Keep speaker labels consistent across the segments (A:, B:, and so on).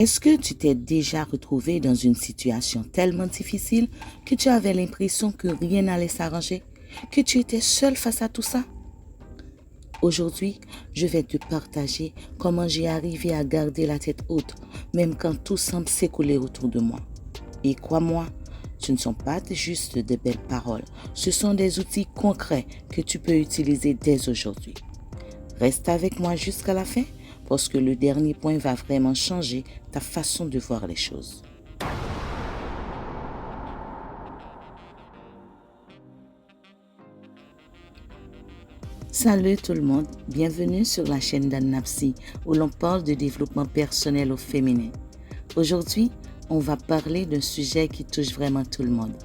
A: Est-ce que tu t'es déjà retrouvé dans une situation tellement difficile que tu avais l'impression que rien n'allait s'arranger, que tu étais seul face à tout ça? Aujourd'hui, je vais te partager comment j'ai arrivé à garder la tête haute, même quand tout semble s'écouler autour de moi. Et crois-moi, ce ne sont pas juste de belles paroles, ce sont des outils concrets que tu peux utiliser dès aujourd'hui. Reste avec moi jusqu'à la fin parce que le dernier point va vraiment changer ta façon de voir les choses. Salut tout le monde, bienvenue sur la chaîne d'Annapsi où l'on parle de développement personnel au féminin. Aujourd'hui, on va parler d'un sujet qui touche vraiment tout le monde.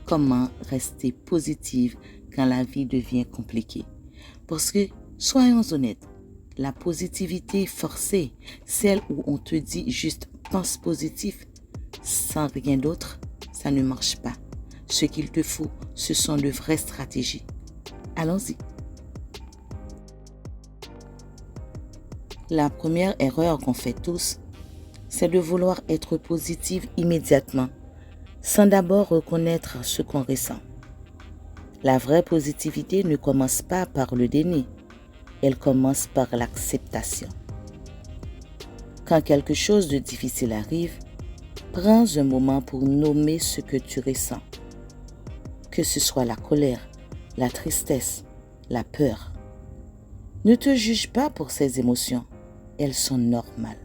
A: Comment rester positive quand la vie devient compliquée? Parce que, soyons honnêtes, la positivité forcée, celle où on te dit juste pense positif, sans rien d'autre, ça ne marche pas. Ce qu'il te faut, ce sont de vraies stratégies. Allons-y. La première erreur qu'on fait tous, c'est de vouloir être positive immédiatement, sans d'abord reconnaître ce qu'on ressent. La vraie positivité ne commence pas par le déni, elle commence par l'acceptation. Quand quelque chose de difficile arrive, prends un moment pour nommer ce que tu ressens. Que ce soit la colère, la tristesse, la peur. Ne te juge pas pour ces émotions, elles sont normales.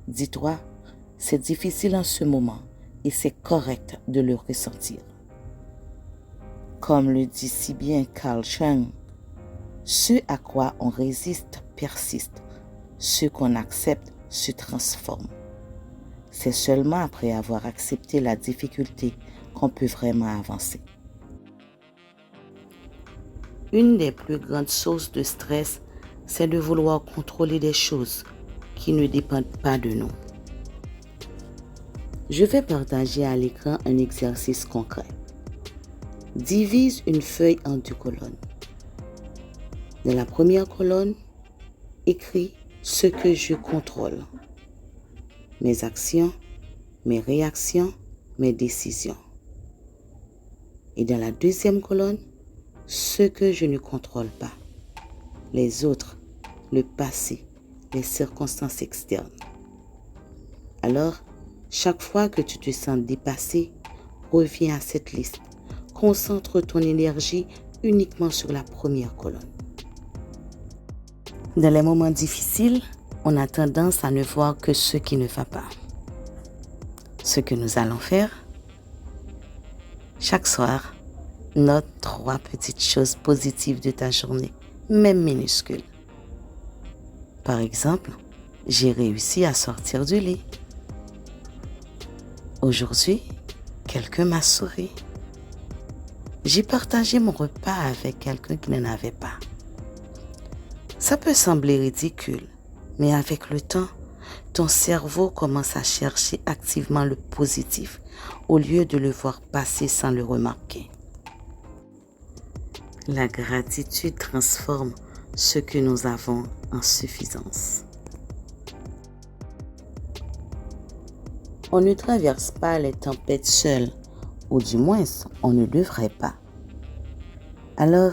A: Dis-toi, c'est difficile en ce moment et c'est correct de le ressentir. Comme le dit si bien Carl Jung, ce à quoi on résiste persiste, ce qu'on accepte se transforme. C'est seulement après avoir accepté la difficulté qu'on peut vraiment avancer. Une des plus grandes sources de stress, c'est de vouloir contrôler des choses qui ne dépendent pas de nous. Je vais partager à l'écran un exercice concret. Divise une feuille en 2 colonnes. Dans la première colonne, écris ce que je contrôle. Mes actions, mes réactions, mes décisions. Et dans la deuxième colonne, ce que je ne contrôle pas. Les autres, le passé, les circonstances externes. Alors, chaque fois que tu te sens dépassé, reviens à cette liste. Concentre ton énergie uniquement sur la première colonne. Dans les moments difficiles, on a tendance à ne voir que ce qui ne va pas. Ce que nous allons faire, chaque soir, note 3 petites choses positives de ta journée, même minuscules. Par exemple, j'ai réussi à sortir du lit. Aujourd'hui, quelqu'un m'a souri. J'ai partagé mon repas avec quelqu'un qui n'en avait pas. Ça peut sembler ridicule, mais avec le temps, ton cerveau commence à chercher activement le positif au lieu de le voir passer sans le remarquer. La gratitude transforme ce que nous avons en suffisance. On ne traverse pas les tempêtes seul, ou du moins, on ne devrait pas. Alors,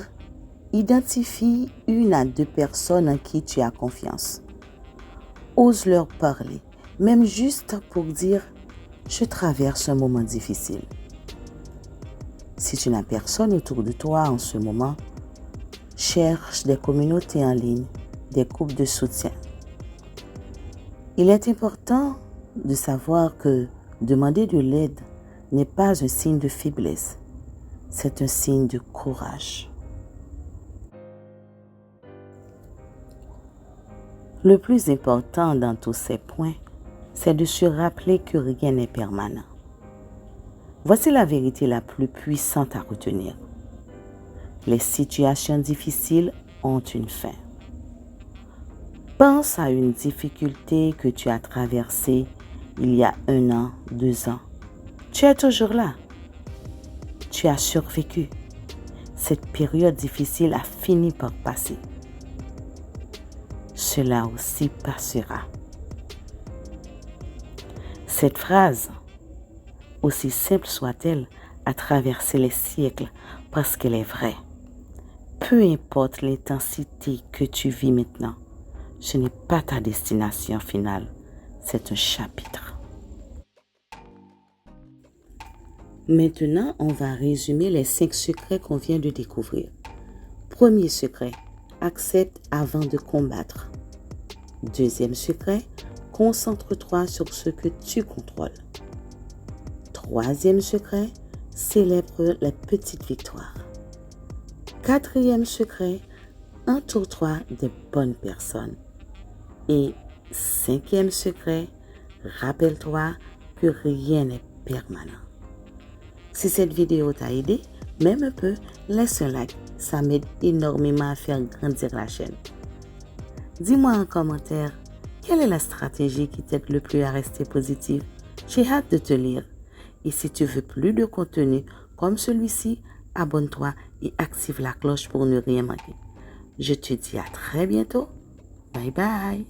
A: identifie 1 à 2 personnes en qui tu as confiance. Ose leur parler, même juste pour dire « Je traverse un moment difficile ». Si tu n'as personne autour de toi en ce moment, cherche des communautés en ligne, des groupes de soutien. Il est important de savoir que demander de l'aide n'est pas un signe de faiblesse, c'est un signe de courage. Le plus important dans tous ces points, c'est de se rappeler que rien n'est permanent. Voici la vérité la plus puissante à retenir. Les situations difficiles ont une fin. Pense à une difficulté que tu as traversée il y a 1 an, 2 ans. Tu es toujours là. Tu as survécu. Cette période difficile a fini par passer. Cela aussi passera. Cette phrase, aussi simple soit-elle, a traversé les siècles parce qu'elle est vraie. Peu importe l'intensité que tu vis maintenant, ce n'est pas ta destination finale, c'est un chapitre. Maintenant, on va résumer les 5 secrets qu'on vient de découvrir. Premier secret, accepte avant de combattre. Deuxième secret, concentre-toi sur ce que tu contrôles. Troisième secret, célèbre les petites victoires. Quatrième secret, entoure-toi de bonnes personnes. Et cinquième secret, rappelle-toi que rien n'est permanent. Si cette vidéo t'a aidé, même un peu, laisse un like. Ça m'aide énormément à faire grandir la chaîne. Dis-moi en commentaire, quelle est la stratégie qui t'aide le plus à rester positive? J'ai hâte de te lire. Et si tu veux plus de contenu comme celui-ci, abonne-toi et active la cloche pour ne rien manquer. Je te dis à très bientôt. Bye bye.